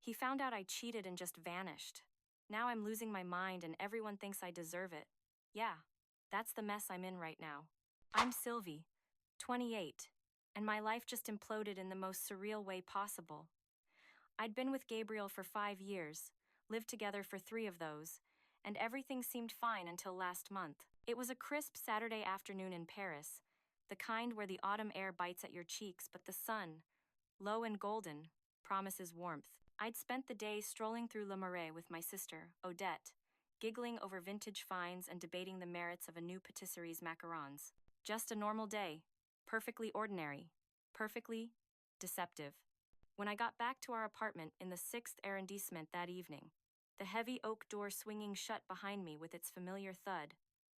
He found out I cheated and just vanished. Now I'm losing my mind and everyone thinks I deserve it. Yeah, that's the mess I'm in right now. I'm Sylvie, 28, and my life just imploded in the most surreal way possible. I'd been with Gabriel for 5 years, lived together for 3 of those, and everything seemed fine until last month. It was a crisp Saturday afternoon in Paris, the kind where the autumn air bites at your cheeks but the sun, low and golden, promises warmth. I'd spent the day strolling through Le Marais with my sister, Odette, giggling over vintage finds and debating the merits of a new patisserie's macarons. Just a normal day, perfectly ordinary, perfectly deceptive. When I got back to our apartment in the 6th arrondissement that evening, the heavy oak door swinging shut behind me with its familiar thud,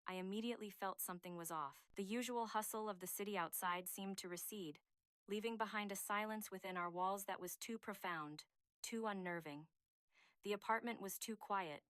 I immediately felt something was off. The usual hustle of the city outside seemed to recede, leaving behind a silence within our walls that was too profound, too unnerving. The apartment was too quiet,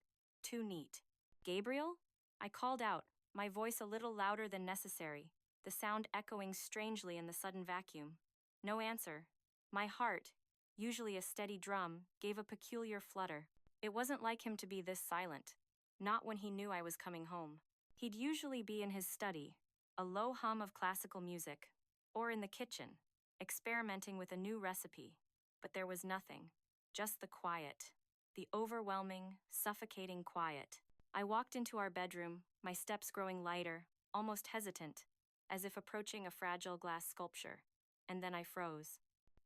too neat. "Gabriel?" I called out, my voice a little louder than necessary, the sound echoing strangely in the sudden vacuum. No answer. My heart, usually a steady drum, gave a peculiar flutter. It wasn't like him to be this silent, not when he knew I was coming home. He'd usually be in his study, a low hum of classical music, or in the kitchen, experimenting with a new recipe. But there was nothing, just the quiet, the overwhelming, suffocating quiet. I walked into our bedroom, my steps growing lighter, almost hesitant, as if approaching a fragile glass sculpture, and then I froze.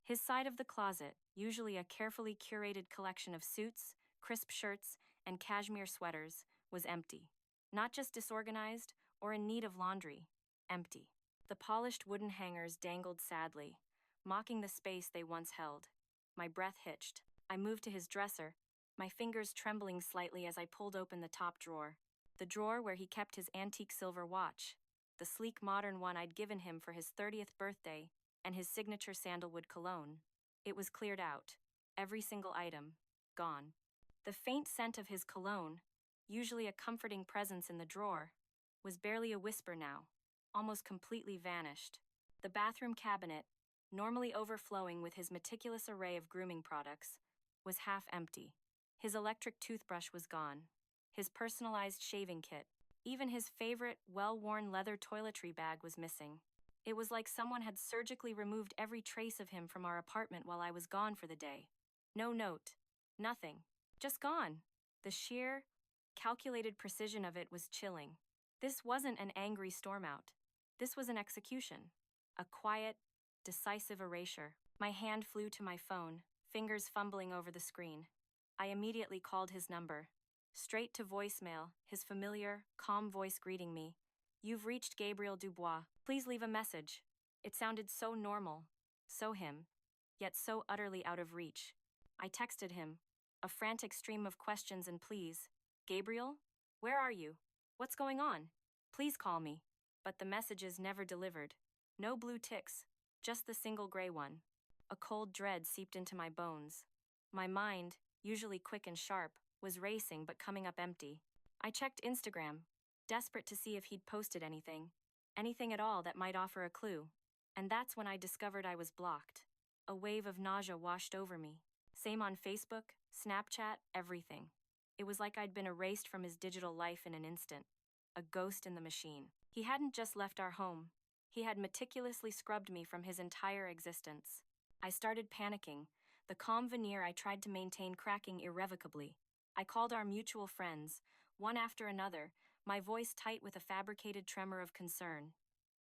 His side of the closet, usually a carefully curated collection of suits, crisp shirts, and cashmere sweaters, was empty. Not just disorganized or in need of laundry, empty. The polished wooden hangers dangled sadly, mocking the space they once held. My breath hitched. I moved to his dresser, my fingers trembling slightly as I pulled open the top drawer. The drawer where he kept his antique silver watch, the sleek modern one I'd given him for his 30th birthday, and his signature sandalwood cologne. It was cleared out. Every single item, gone. The faint scent of his cologne, usually a comforting presence in the drawer, was barely a whisper now, almost completely vanished. The bathroom cabinet, normally overflowing with his meticulous array of grooming products, was half empty. His electric toothbrush was gone. His personalized shaving kit, even his favorite, well-worn leather toiletry bag was missing. It was like someone had surgically removed every trace of him from our apartment while I was gone for the day. No note. Nothing. Just gone. The sheer, calculated precision of it was chilling. This wasn't an angry storm out. This was an execution. A quiet, decisive erasure. My hand flew to my phone, fingers fumbling over the screen. I immediately called his number. Straight to voicemail, his familiar, calm voice greeting me. "You've reached Gabriel Dubois. Please leave a message." It sounded so normal, so him, yet so utterly out of reach. I texted him, a frantic stream of questions and pleas. "Gabriel? Where are you? What's going on? Please call me." But the messages never delivered. No blue ticks, just the single gray one. A cold dread seeped into my bones. My mind, usually quick and sharp, was racing but coming up empty. I checked Instagram, desperate to see if he'd posted anything at all that might offer a clue. And that's when I discovered I was blocked. A wave of nausea washed over me. Same on Facebook, Snapchat, everything. It was like I'd been erased from his digital life in an instant. A ghost in the machine. He hadn't just left our home. He had meticulously scrubbed me from his entire existence. I started panicking, the calm veneer I tried to maintain cracking irrevocably. I called our mutual friends, one after another, my voice tight with a fabricated tremor of concern.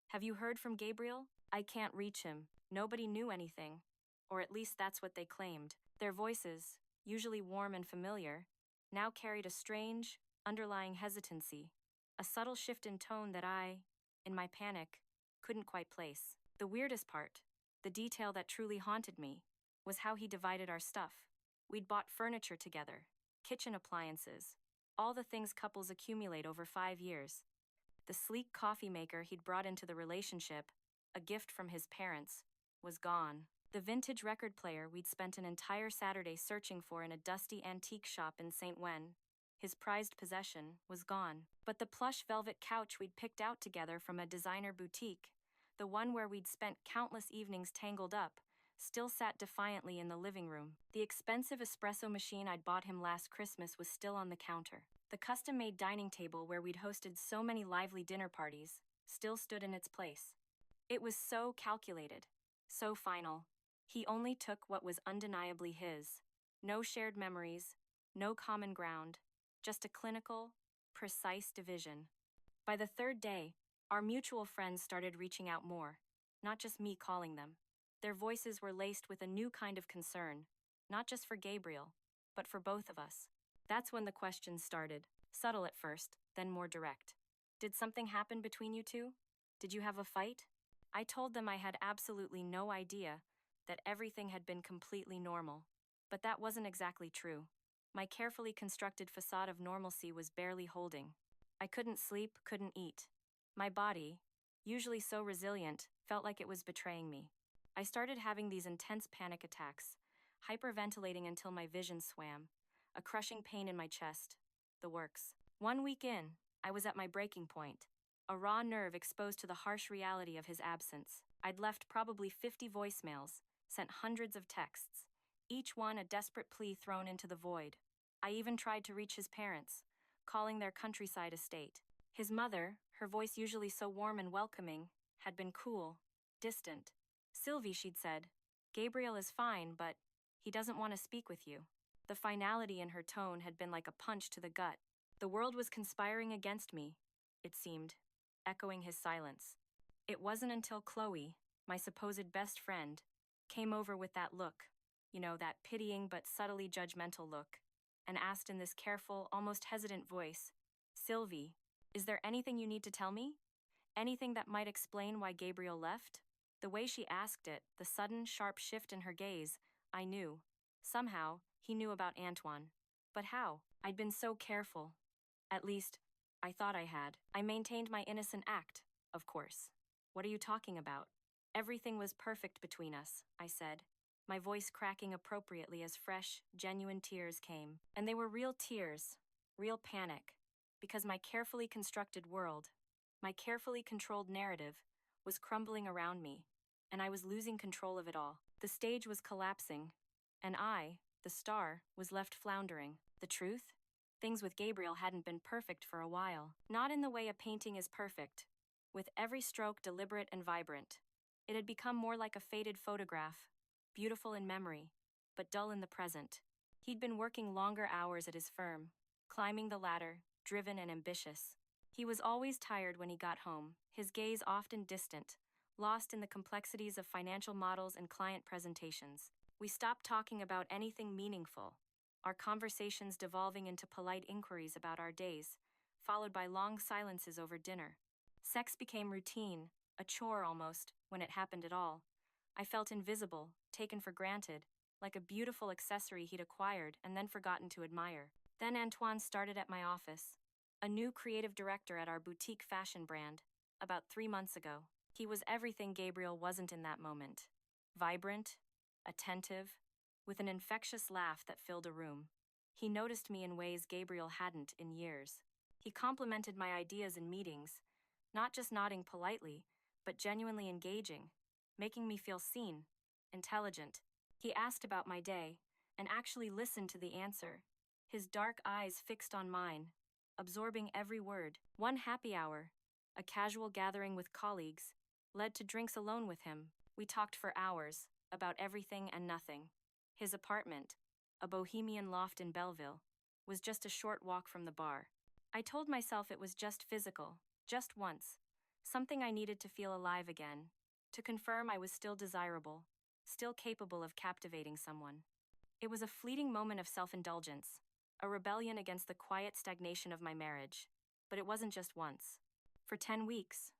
"Have you heard from Gabriel? I can't reach him." Nobody knew anything. Or at least that's what they claimed. Their voices, usually warm and familiar, now carried a strange, underlying hesitancy, a subtle shift in tone that I, in my panic, couldn't quite place. The weirdest part, the detail that truly haunted me, was how he divided our stuff. We'd bought furniture together, kitchen appliances, all the things couples accumulate over 5 years. The sleek coffee maker he'd brought into the relationship, a gift from his parents, was gone. The vintage record player we'd spent an entire Saturday searching for in a dusty antique shop in St. Wen, his prized possession, was gone. But the plush velvet couch we'd picked out together from a designer boutique, the one where we'd spent countless evenings tangled up, still sat defiantly in the living room. The expensive espresso machine I'd bought him last Christmas was still on the counter. The custom-made dining table where we'd hosted so many lively dinner parties still stood in its place. It was so calculated, so final. He only took what was undeniably his. No shared memories, no common ground, just a clinical, precise division. By the third day, our mutual friends started reaching out more, not just me calling them. Their voices were laced with a new kind of concern, not just for Gabriel, but for both of us. That's when the questions started, subtle at first, then more direct. Did something happen between you two? Did you have a fight? I told them I had absolutely no idea, that everything had been completely normal. But that wasn't exactly true. My carefully constructed facade of normalcy was barely holding. I couldn't sleep, couldn't eat. My body, usually so resilient, felt like it was betraying me. I started having these intense panic attacks, hyperventilating until my vision swam, a crushing pain in my chest, the works. 1 week in, I was at my breaking point, a raw nerve exposed to the harsh reality of his absence. I'd left probably 50 voicemails, sent hundreds of texts, each one a desperate plea thrown into the void. I even tried to reach his parents, calling their countryside estate. His mother, her voice usually so warm and welcoming, had been cool, distant. "Sylvie," she'd said, "Gabriel is fine, but he doesn't want to speak with you." The finality in her tone had been like a punch to the gut. The world was conspiring against me, it seemed, echoing his silence. It wasn't until Chloe, my supposed best friend, came over with that look, that pitying but subtly judgmental look, and asked in this careful, almost hesitant voice, "Sylvie, is there anything you need to tell me? Anything that might explain why Gabriel left?" The way she asked it, the sudden, sharp shift in her gaze, I knew. Somehow, he knew about Antoine. But how? I'd been so careful. At least, I thought I had. I maintained my innocent act, of course. "What are you talking about?" "Everything was perfect between us," I said, my voice cracking appropriately as fresh, genuine tears came. And they were real tears, real panic, because my carefully constructed world, my carefully controlled narrative, was crumbling around me, and I was losing control of it all. The stage was collapsing, and I, the star, was left floundering. The truth? Things with Gabriel hadn't been perfect for a while. Not in the way a painting is perfect, with every stroke deliberate and vibrant. It had become more like a faded photograph, beautiful in memory, but dull in the present. He'd been working longer hours at his firm, climbing the ladder, driven and ambitious. He was always tired when he got home, his gaze often distant, lost in the complexities of financial models and client presentations. We stopped talking about anything meaningful, our conversations devolving into polite inquiries about our days, followed by long silences over dinner. Sex became routine, a chore almost, when it happened at all. I felt invisible, taken for granted, like a beautiful accessory he'd acquired and then forgotten to admire. Then Antoine started at my office, a new creative director at our boutique fashion brand, about 3 months ago. He was everything Gabriel wasn't in that moment. Vibrant, attentive, with an infectious laugh that filled a room. He noticed me in ways Gabriel hadn't in years. He complimented my ideas in meetings, not just nodding politely, but genuinely engaging, making me feel seen, intelligent. He asked about my day, and actually listened to the answer, his dark eyes fixed on mine, absorbing every word. One happy hour, a casual gathering with colleagues, led to drinks alone with him. We talked for hours, about everything and nothing. His apartment, a bohemian loft in Belleville, was just a short walk from the bar. I told myself it was just physical, just once, something I needed to feel alive again, to confirm I was still desirable, still capable of captivating someone. It was a fleeting moment of self-indulgence, a rebellion against the quiet stagnation of my marriage. But it wasn't just once. For 10 weeks,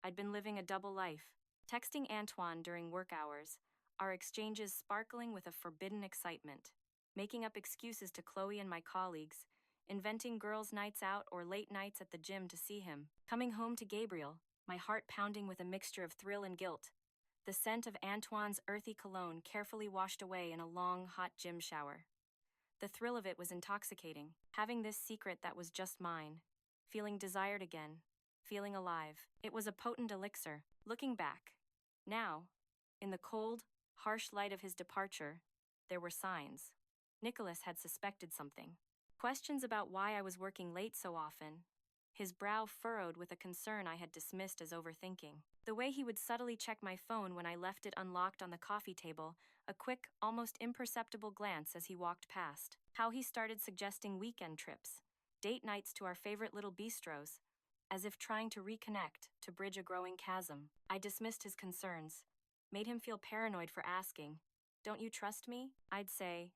I'd been living a double life, texting Antoine during work hours, our exchanges sparkling with a forbidden excitement, making up excuses to Chloe and my colleagues, inventing girls' nights out or late nights at the gym to see him, coming home to Gabriel, my heart pounding with a mixture of thrill and guilt, the scent of Antoine's earthy cologne carefully washed away in a long, hot gym shower. The thrill of it was intoxicating, having this secret that was just mine, feeling desired again, feeling alive. It was a potent elixir. Looking back, now, in the cold, harsh light of his departure, there were signs. Nicholas had suspected something. Questions about why I was working late so often. His brow furrowed with a concern I had dismissed as overthinking. The way he would subtly check my phone when I left it unlocked on the coffee table, a quick, almost imperceptible glance as he walked past. How he started suggesting weekend trips, date nights to our favorite little bistros, as if trying to reconnect, to bridge a growing chasm. I dismissed his concerns, made him feel paranoid for asking, "Don't you trust me?" I'd say,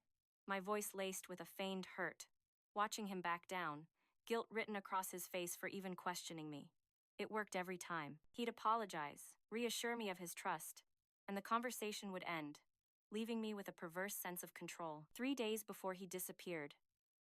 my voice laced with a feigned hurt, watching him back down, guilt written across his face for even questioning me. It worked every time. He'd apologize, reassure me of his trust, and the conversation would end, leaving me with a perverse sense of control. 3 days before he disappeared,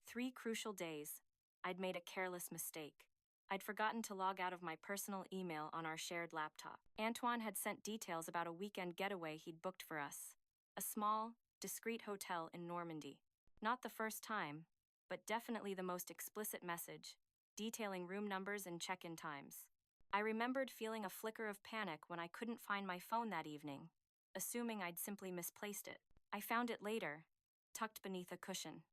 3 crucial days, I'd made a careless mistake. I'd forgotten to log out of my personal email on our shared laptop. Antoine had sent details about a weekend getaway he'd booked for us. A small, discreet hotel in Normandy. Not the first time, but definitely the most explicit message, detailing room numbers and check-in times. I remembered feeling a flicker of panic when I couldn't find my phone that evening, assuming I'd simply misplaced it. I found it later, tucked beneath a cushion.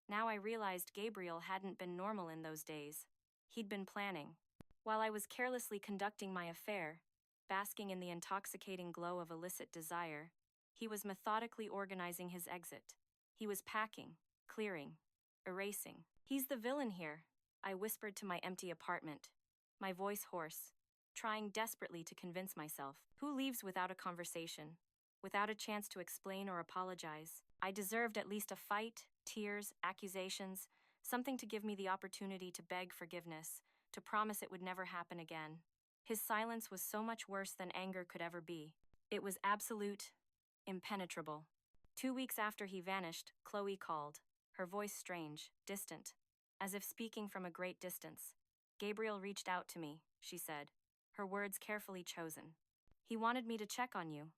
Now I realized Gabriel hadn't been normal in those days. He'd been planning. While I was carelessly conducting my affair, basking in the intoxicating glow of illicit desire, he was methodically organizing his exit. He was packing, clearing, erasing. "He's the villain here," I whispered to my empty apartment, my voice hoarse, trying desperately to convince myself. Who leaves without a conversation, without a chance to explain or apologize? I deserved at least a fight, tears, accusations, something to give me the opportunity to beg forgiveness, to promise it would never happen again. His silence was so much worse than anger could ever be. It was absolute, impenetrable. 2 weeks after he vanished, Chloe called, her voice strange, distant, as if speaking from a great distance. "Gabriel reached out to me," she said, her words carefully chosen. "He wanted me to check on you.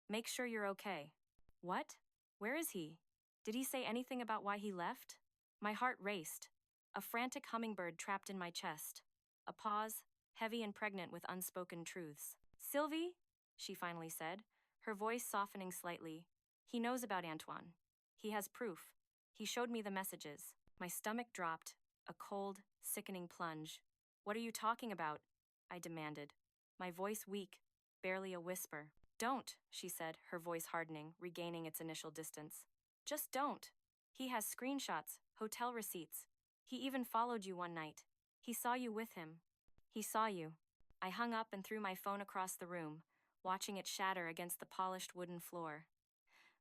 Make sure you're okay." "What? Where is he? Did he say anything about why he left?" My heart raced, a frantic hummingbird trapped in my chest. A pause, heavy and pregnant with unspoken truths. "Sylvie," she finally said, her voice softening slightly, "he knows about Antoine. He has proof. He showed me the messages." My stomach dropped, a cold, sickening plunge. "What are you talking about?" I demanded, my voice weak, barely a whisper. "Don't," she said, her voice hardening, regaining its initial distance. "Just don't. He has screenshots, hotel receipts. He even followed you one night. He saw you with him. He saw you." I hung up and threw my phone across the room, watching it shatter against the polished wooden floor.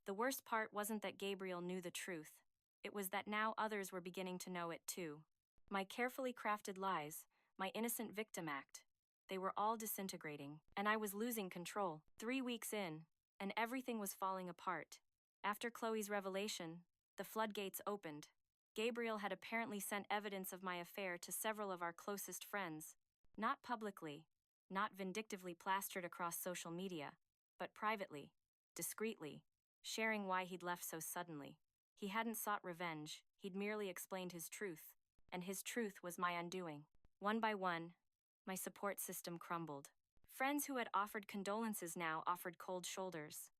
The worst part wasn't that Gabriel knew the truth. It was that now others were beginning to know it too. My carefully crafted lies, my innocent victim act, they were all disintegrating, and I was losing control. 3 weeks in, and everything was falling apart. After Chloe's revelation, the floodgates opened. Gabriel had apparently sent evidence of my affair to several of our closest friends. Not publicly, not vindictively plastered across social media, but privately, discreetly, sharing why he'd left so suddenly. He hadn't sought revenge, he'd merely explained his truth, and his truth was my undoing. One by one, my support system crumbled. Friends who had offered condolences now offered cold shoulders.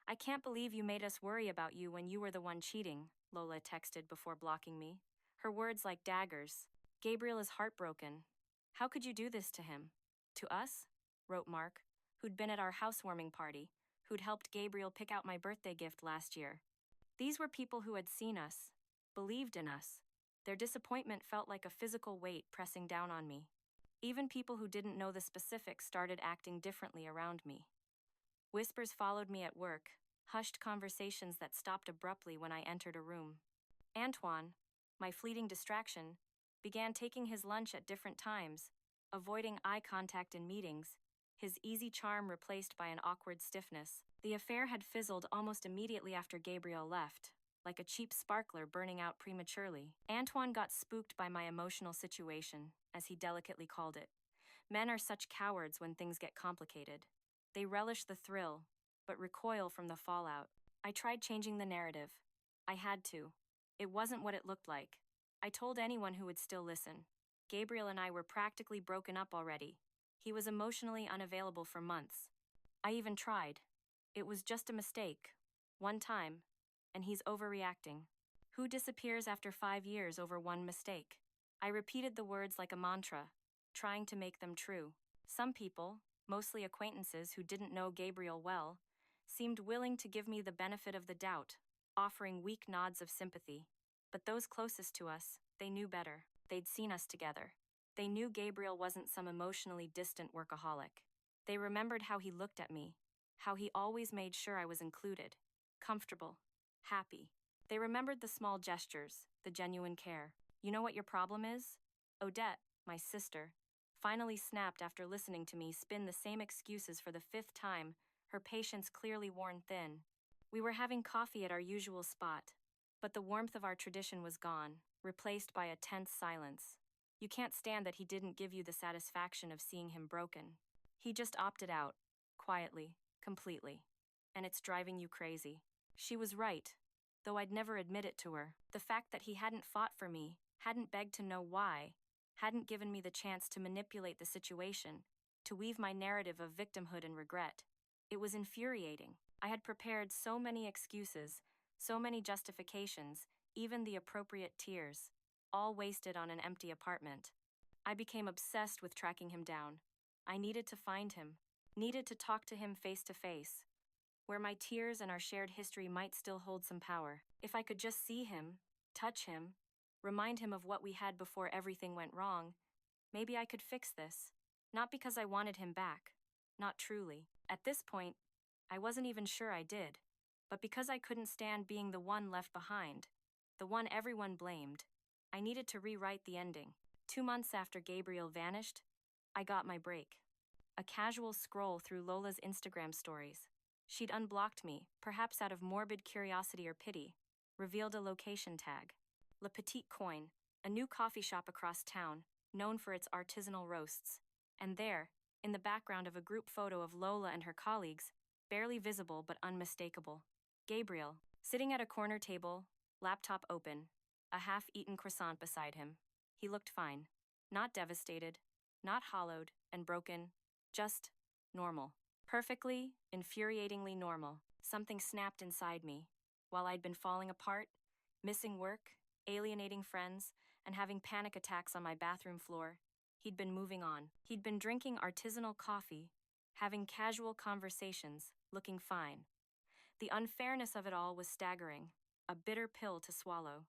"I can't believe you made us worry about you when you were the one cheating," Lola texted before blocking me, her words like daggers. "Gabriel is heartbroken. How could you do this to him?" "To us?" wrote Mark, who'd been at our housewarming party, who'd helped Gabriel pick out my birthday gift last year. These were people who had seen us, believed in us. Their disappointment felt like a physical weight pressing down on me. Even people who didn't know the specifics started acting differently around me. Whispers followed me at work, hushed conversations that stopped abruptly when I entered a room. Antoine, my fleeting distraction, began taking his lunch at different times, avoiding eye contact in meetings, his easy charm replaced by an awkward stiffness. The affair had fizzled almost immediately after Gabriel left, like a cheap sparkler burning out prematurely. Antoine got spooked by my emotional situation, as he delicately called it. Men are such cowards when things get complicated. They relish the thrill, but recoil from the fallout. I tried changing the narrative. I had to. It wasn't what it looked like. I told anyone who would still listen. Gabriel and I were practically broken up already. He was emotionally unavailable for months. I even tried. It was just a mistake. One time, and he's overreacting. Who disappears after 5 years over one mistake? I repeated the words like a mantra, trying to make them true. Some people, mostly acquaintances who didn't know Gabriel well, seemed willing to give me the benefit of the doubt, offering weak nods of sympathy. But those closest to us, they knew better. They'd seen us together. They knew Gabriel wasn't some emotionally distant workaholic. They remembered how he looked at me, how he always made sure I was included, comfortable, happy. They remembered the small gestures, the genuine care. You know what your problem is? Odette, my sister, finally snapped after listening to me spin the same excuses for the 5th time, her patience clearly worn thin. We were having coffee at our usual spot, but the warmth of our tradition was gone, replaced by a tense silence. You can't stand that he didn't give you the satisfaction of seeing him broken. He just opted out, quietly, completely. And it's driving you crazy. She was right, though I'd never admit it to her. The fact that he hadn't fought for me, hadn't begged to know why, hadn't given me the chance to manipulate the situation, to weave my narrative of victimhood and regret. It was infuriating. I had prepared so many excuses, so many justifications, even the appropriate tears, all wasted on an empty apartment. I became obsessed with tracking him down. I needed to find him, needed to talk to him face to face, where my tears and our shared history might still hold some power. If I could just see him, touch him, remind him of what we had before everything went wrong, maybe I could fix this. Not because I wanted him back. Not truly. At this point, I wasn't even sure I did. But because I couldn't stand being the one left behind, the one everyone blamed, I needed to rewrite the ending. 2 months after Gabriel vanished, I got my break. A casual scroll through Lola's Instagram stories. She'd unblocked me, perhaps out of morbid curiosity or pity, revealed a location tag. Le Petit Coin, a new coffee shop across town, known for its artisanal roasts. And there, in the background of a group photo of Lola and her colleagues, barely visible but unmistakable, Gabriel, sitting at a corner table, laptop open, a half-eaten croissant beside him. He looked fine. Not devastated, not hollowed and broken, just normal. Perfectly, infuriatingly normal. Something snapped inside me. While I'd been falling apart, missing work, alienating friends, and having panic attacks on my bathroom floor, he'd been moving on. He'd been drinking artisanal coffee, having casual conversations, looking fine. The unfairness of it all was staggering, a bitter pill to swallow.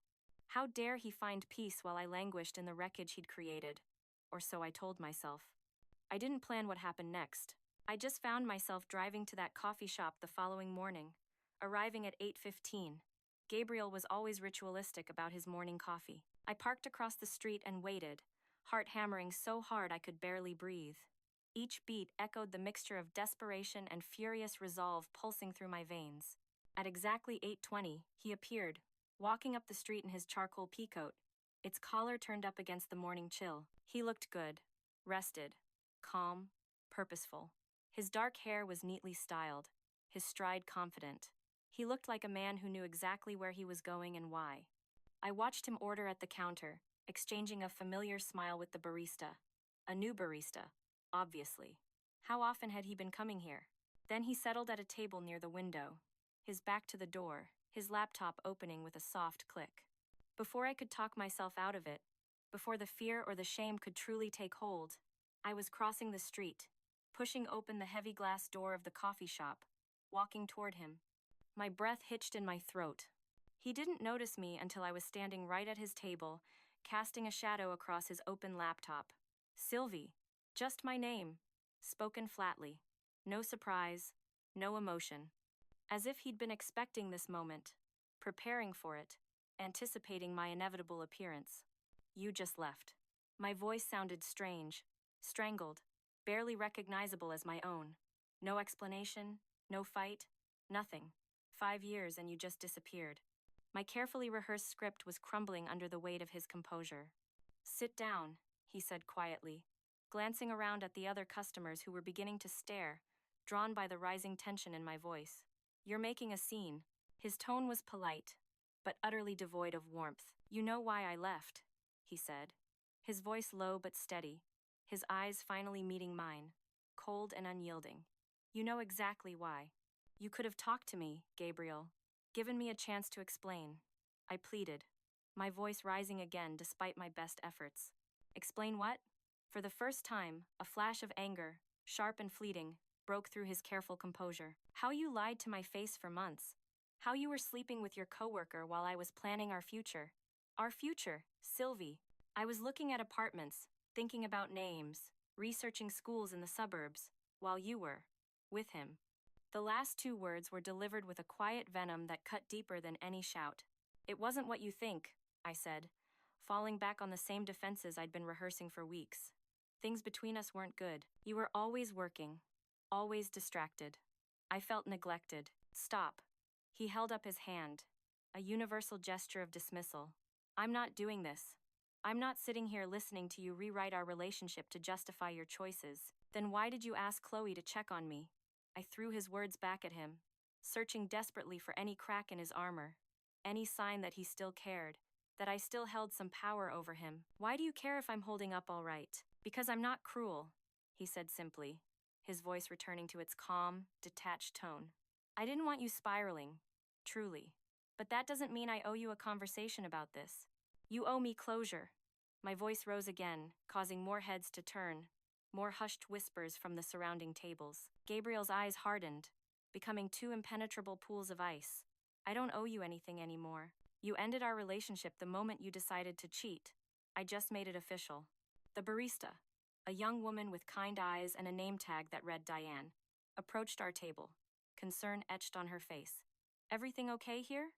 How dare he find peace while I languished in the wreckage he'd created? Or so I told myself. I didn't plan what happened next. I just found myself driving to that coffee shop the following morning, arriving at 8:15. Gabriel was always ritualistic about his morning coffee. I parked across the street and waited, heart hammering so hard I could barely breathe. Each beat echoed the mixture of desperation and furious resolve pulsing through my veins. At exactly 8:20, he appeared, walking up the street in his charcoal peacoat, its collar turned up against the morning chill. He looked good, rested, calm, purposeful. His dark hair was neatly styled, his stride confident. He looked like a man who knew exactly where he was going and why. I watched him order at the counter, exchanging a familiar smile with the barista. A new barista, obviously. How often had he been coming here? Then he settled at a table near the window, his back to the door, his laptop opening with a soft click. Before I could talk myself out of it, before the fear or the shame could truly take hold, I was crossing the street, pushing open the heavy glass door of the coffee shop, walking toward him. My breath hitched in my throat. He didn't notice me until I was standing right at his table, casting a shadow across his open laptop. Sylvie, just my name, spoken flatly. No surprise, no emotion. As if he'd been expecting this moment, preparing for it, anticipating my inevitable appearance. You just left. My voice sounded strange, strangled, barely recognizable as my own. No explanation, no fight, nothing. 5 years and you just disappeared. My carefully rehearsed script was crumbling under the weight of his composure. Sit down, he said quietly, glancing around at the other customers who were beginning to stare, drawn by the rising tension in my voice. You're making a scene. His tone was polite, but utterly devoid of warmth. You know why I left, he said. His voice low but steady, his eyes finally meeting mine, cold and unyielding. You know exactly why. You could have talked to me, Gabriel. given me a chance to explain. I pleaded, my voice rising again despite my best efforts. Explain what? For the first time, a flash of anger, sharp and fleeting, broke through his careful composure. How you lied to my face for months. How you were sleeping with your coworker while I was planning our future. Our future, Sylvie. I was looking at apartments, thinking about names, researching schools in the suburbs, while you were with him. The last two words were delivered with a quiet venom that cut deeper than any shout. It wasn't what you think, I said, falling back on the same defenses I'd been rehearsing for weeks. Things between us weren't good. You were always working, always distracted. I felt neglected. Stop. He held up his hand, a universal gesture of dismissal. I'm not doing this. I'm not sitting here listening to you rewrite our relationship to justify your choices. Then why did you ask Chloe to check on me? I threw his words back at him, searching desperately for any crack in his armor, any sign that he still cared, that I still held some power over him. Why do you care if I'm holding up all right? Because I'm not cruel, he said simply, his voice returning to its calm, detached tone. I didn't want you spiraling, truly. But that doesn't mean I owe you a conversation about this. You owe me closure. My voice rose again, causing more heads to turn, more hushed whispers from the surrounding tables. Gabriel's eyes hardened, becoming two impenetrable pools of ice. I don't owe you anything anymore. You ended our relationship the moment you decided to cheat. I just made it official. The barista, a young woman with kind eyes and a name tag that read Diane, approached our table, concern etched on her face. Everything okay here?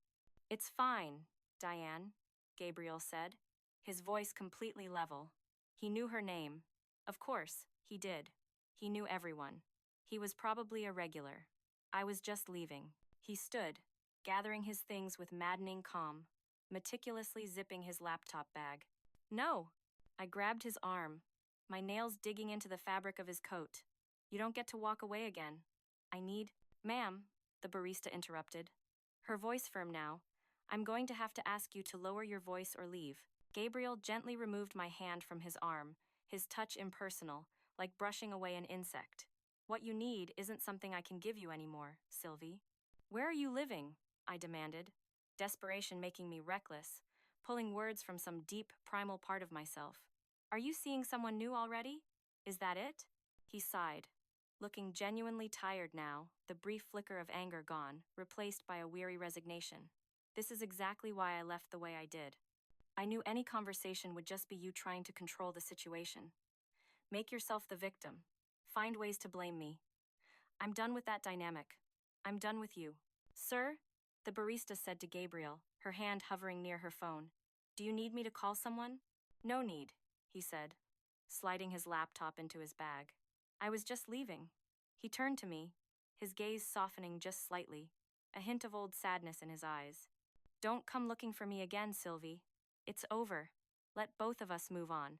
It's fine, Diane, Gabriel said, his voice completely level. He knew her name. Of course, he did. He knew everyone. He was probably a regular. I was just leaving. He stood, gathering his things with maddening calm, meticulously zipping his laptop bag. No! I grabbed his arm, my nails digging into the fabric of his coat. You don't get to walk away again. I need— Ma'am, the barista interrupted, her voice firm now. I'm going to have to ask you to lower your voice or leave. Gabriel gently removed my hand from his arm, his touch impersonal, like brushing away an insect. What you need isn't something I can give you anymore, Sylvie. Where are you living? I demanded, desperation making me reckless, pulling words from some deep, primal part of myself. Are you seeing someone new already? Is that it? He sighed, looking genuinely tired now, the brief flicker of anger gone, replaced by a weary resignation. This is exactly why I left the way I did. I knew any conversation would just be you trying to control the situation. Make yourself the victim. Find ways to blame me. I'm done with that dynamic. I'm done with you. Sir? The barista said to Gabriel, her hand hovering near her phone. Do you need me to call someone? No need, he said, sliding his laptop into his bag. I was just leaving. He turned to me, his gaze softening just slightly, a hint of old sadness in his eyes. Don't come looking for me again, Sylvie. It's over. Let both of us move on.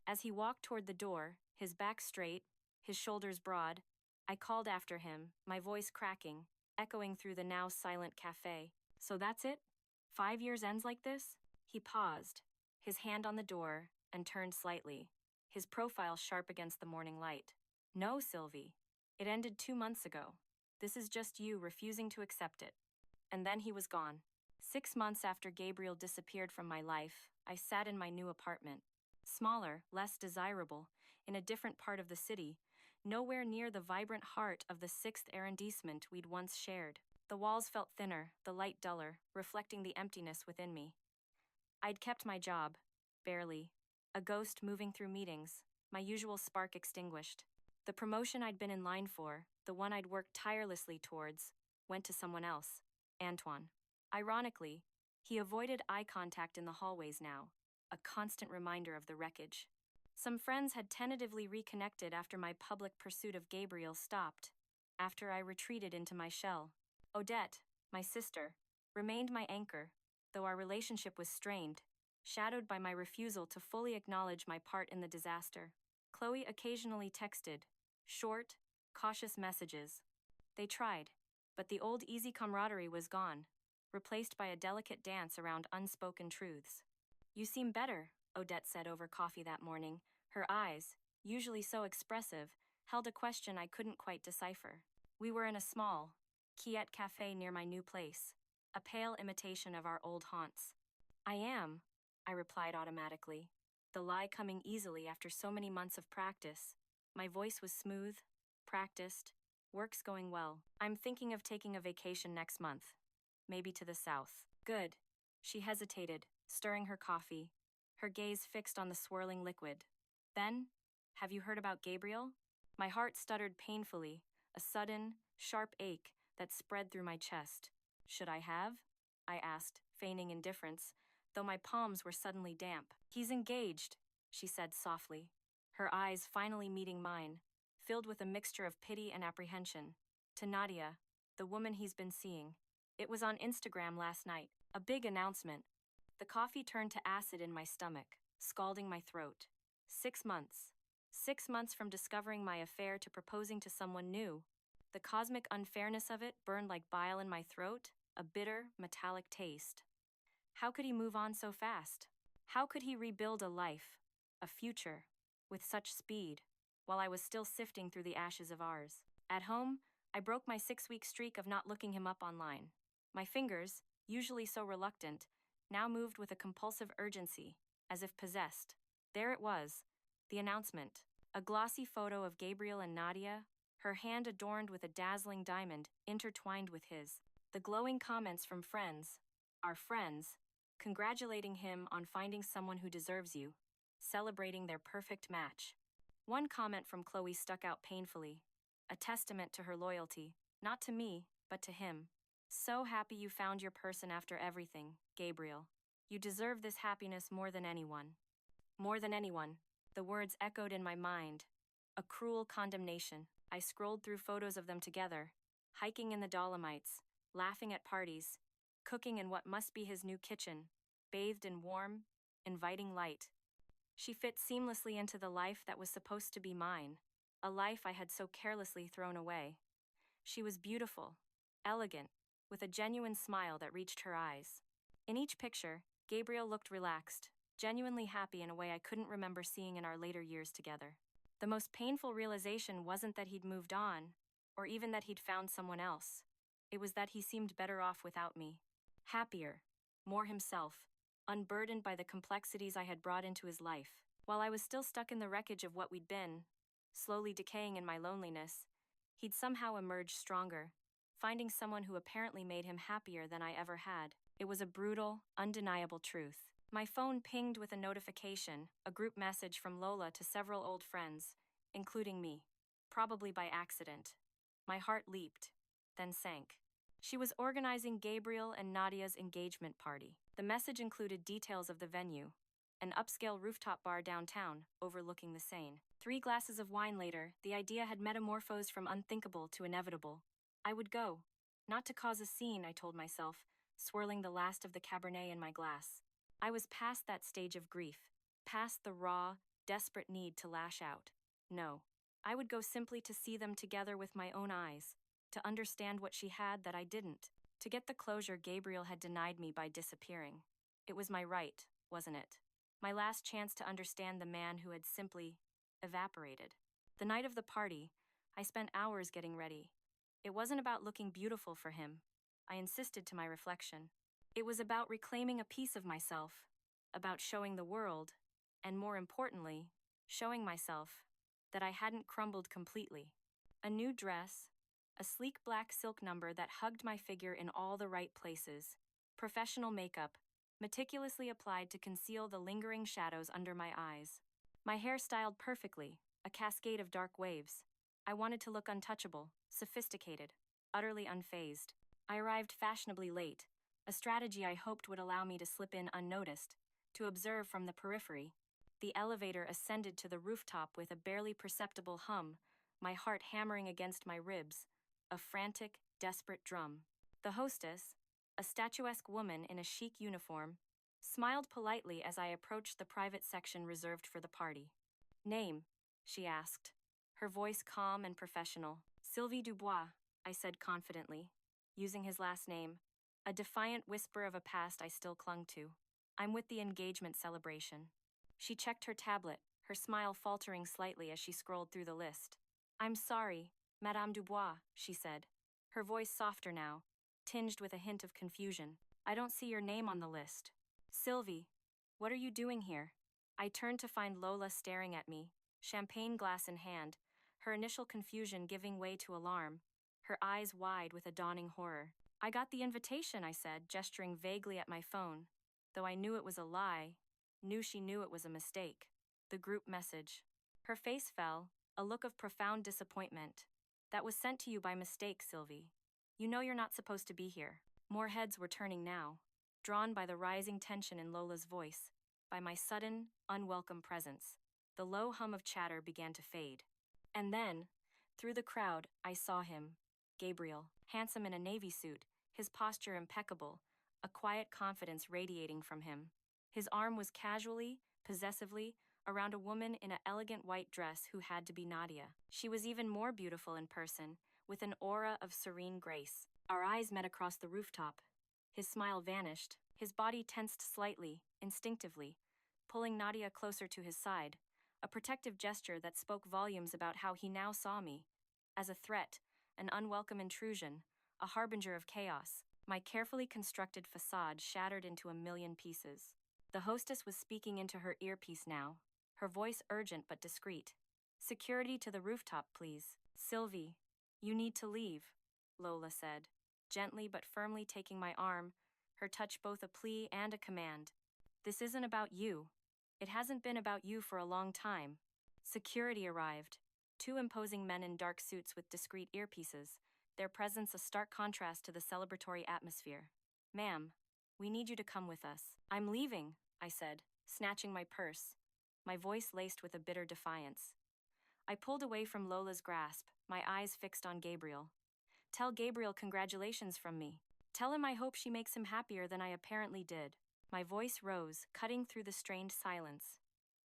As he walked toward the door, his back straight, his shoulders broad, I called after him, my voice cracking, echoing through the now silent cafe. So that's it? 5 years ends like this? He paused, his hand on the door, and turned slightly, his profile sharp against the morning light. No, Sylvie. It ended 2 months ago. This is just you refusing to accept it. And then he was gone. 6 months after Gabriel disappeared from my life, I sat in my new apartment. Smaller, less desirable, in a different part of the city, nowhere near the vibrant heart of the 6th arrondissement we'd once shared. The walls felt thinner, the light duller, reflecting the emptiness within me. I'd kept my job, barely, a ghost moving through meetings, my usual spark extinguished. The promotion I'd been in line for, the one I'd worked tirelessly towards, went to someone else, Antoine. Ironically, he avoided eye contact in the hallways now, a constant reminder of the wreckage. Some friends had tentatively reconnected after my public pursuit of Gabriel stopped, after I retreated into my shell. Odette, my sister, remained my anchor, though our relationship was strained, shadowed by my refusal to fully acknowledge my part in the disaster. Chloe occasionally texted, short, cautious messages. They tried, but the old easy camaraderie was gone, replaced by a delicate dance around unspoken truths. You seem better, Odette said over coffee that morning. Her eyes, usually so expressive, held a question I couldn't quite decipher. We were in a small, quiet cafe near my new place, a pale imitation of our old haunts. I am, I replied automatically, the lie coming easily after so many months of practice. My voice was smooth, practiced, work's going well. I'm thinking of taking a vacation next month. Maybe to the south. Good. She hesitated, stirring her coffee, her gaze fixed on the swirling liquid. Then, have you heard about Gabriel? My heart stuttered painfully, a sudden, sharp ache that spread through my chest. Should I have? I asked, feigning indifference, though my palms were suddenly damp. He's engaged, she said softly, her eyes finally meeting mine, filled with a mixture of pity and apprehension. To Nadia, the woman he's been seeing. It was on Instagram last night, a big announcement. The coffee turned to acid in my stomach, scalding my throat. 6 months. 6 months from discovering my affair to proposing to someone new. The cosmic unfairness of it burned like bile in my throat, a bitter, metallic taste. How could he move on so fast? How could he rebuild a life, a future, with such speed, while I was still sifting through the ashes of ours? At home, I broke my 6-week streak of not looking him up online. My fingers, usually so reluctant, now moved with a compulsive urgency, as if possessed. There it was, the announcement. A glossy photo of Gabriel and Nadia, her hand adorned with a dazzling diamond intertwined with his. The glowing comments from friends, our friends, congratulating him on finding someone who deserves you, celebrating their perfect match. One comment from Chloe stuck out painfully, a testament to her loyalty, not to me, but to him. So happy you found your person after everything, Gabriel. You deserve this happiness more than anyone. More than anyone. The words echoed in my mind. A cruel condemnation. I scrolled through photos of them together, hiking in the Dolomites, laughing at parties, cooking in what must be his new kitchen, bathed in warm, inviting light. She fit seamlessly into the life that was supposed to be mine, a life I had so carelessly thrown away. She was beautiful, elegant, with a genuine smile that reached her eyes. In each picture, Gabriel looked relaxed, genuinely happy in a way I couldn't remember seeing in our later years together. The most painful realization wasn't that he'd moved on, or even that he'd found someone else. It was that he seemed better off without me. Happier, more himself, unburdened by the complexities I had brought into his life. While I was still stuck in the wreckage of what we'd been, slowly decaying in my loneliness, he'd somehow emerged stronger, finding someone who apparently made him happier than I ever had. It was a brutal, undeniable truth. My phone pinged with a notification, a group message from Lola to several old friends, including me. Probably by accident. My heart leaped, then sank. She was organizing Gabriel and Nadia's engagement party. The message included details of the venue, an upscale rooftop bar downtown, overlooking the Seine. 3 glasses of wine later, the idea had metamorphosed from unthinkable to inevitable. I would go. Not to cause a scene, I told myself, swirling the last of the Cabernet in my glass. I was past that stage of grief, past the raw, desperate need to lash out. No. I would go simply to see them together with my own eyes, to understand what she had that I didn't, to get the closure Gabriel had denied me by disappearing. It was my right, wasn't it? My last chance to understand the man who had simply evaporated. The night of the party, I spent hours getting ready. It wasn't about looking beautiful for him, I insisted to my reflection. It was about reclaiming a piece of myself, about showing the world, and more importantly, showing myself, that I hadn't crumbled completely. A new dress, a sleek black silk number that hugged my figure in all the right places, professional makeup, meticulously applied to conceal the lingering shadows under my eyes. My hair styled perfectly, a cascade of dark waves. I wanted to look untouchable, sophisticated, utterly unfazed. I arrived fashionably late, a strategy I hoped would allow me to slip in unnoticed, to observe from the periphery. The elevator ascended to the rooftop with a barely perceptible hum, my heart hammering against my ribs, a frantic, desperate drum. The hostess, a statuesque woman in a chic uniform, smiled politely as I approached the private section reserved for the party. "Name?" she asked, her voice calm and professional. "Sylvie Dubois," I said confidently, using his last name, a defiant whisper of a past I still clung to. "I'm with the engagement celebration." She checked her tablet, her smile faltering slightly as she scrolled through the list. "I'm sorry, Madame Dubois," she said, her voice softer now, tinged with a hint of confusion. I don't see your name on the list. Sylvie, what are you doing here? I turned to find Lola staring at me, champagne glass in hand, her initial confusion giving way to alarm, her eyes wide with a dawning horror. I got the invitation, I said, gesturing vaguely at my phone. Though I knew it was a lie, knew she knew it was a mistake. The group message. Her face fell, a look of profound disappointment. That was sent to you by mistake, Sylvie. You know you're not supposed to be here. More heads were turning now, drawn by the rising tension in Lola's voice, by my sudden, unwelcome presence. The low hum of chatter began to fade. And then, through the crowd, I saw him. Gabriel, handsome in a navy suit, his posture impeccable, a quiet confidence radiating from him. His arm was casually, possessively, around a woman in an elegant white dress who had to be Nadia. She was even more beautiful in person, with an aura of serene grace. Our eyes met across the rooftop. His smile vanished, his body tensed slightly, instinctively, pulling Nadia closer to his side, a protective gesture that spoke volumes about how he now saw me. As a threat, an unwelcome intrusion, a harbinger of chaos. My carefully constructed facade shattered into a million pieces. The hostess was speaking into her earpiece now, her voice urgent but discreet. Security to the rooftop, please. Sylvie, you need to leave, Lola said, gently but firmly taking my arm, her touch both a plea and a command. This isn't about you. It hasn't been about you for a long time. Security arrived. Two imposing men in dark suits with discreet earpieces, their presence a stark contrast to the celebratory atmosphere. Ma'am, we need you to come with us. I'm leaving, I said, snatching my purse, my voice laced with a bitter defiance. I pulled away from Lola's grasp, my eyes fixed on Gabriel. Tell Gabriel congratulations from me. Tell him I hope she makes him happier than I apparently did. My voice rose, cutting through the strained silence.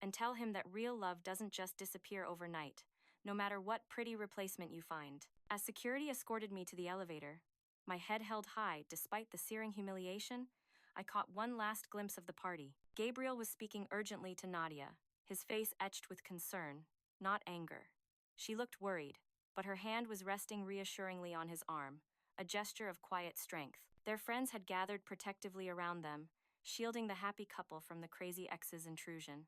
And tell him that real love doesn't just disappear overnight, no matter what pretty replacement you find. As security escorted me to the elevator, my head held high despite the searing humiliation, I caught one last glimpse of the party. Gabriel was speaking urgently to Nadia, his face etched with concern, not anger. She looked worried, but her hand was resting reassuringly on his arm, a gesture of quiet strength. Their friends had gathered protectively around them, shielding the happy couple from the crazy ex's intrusion.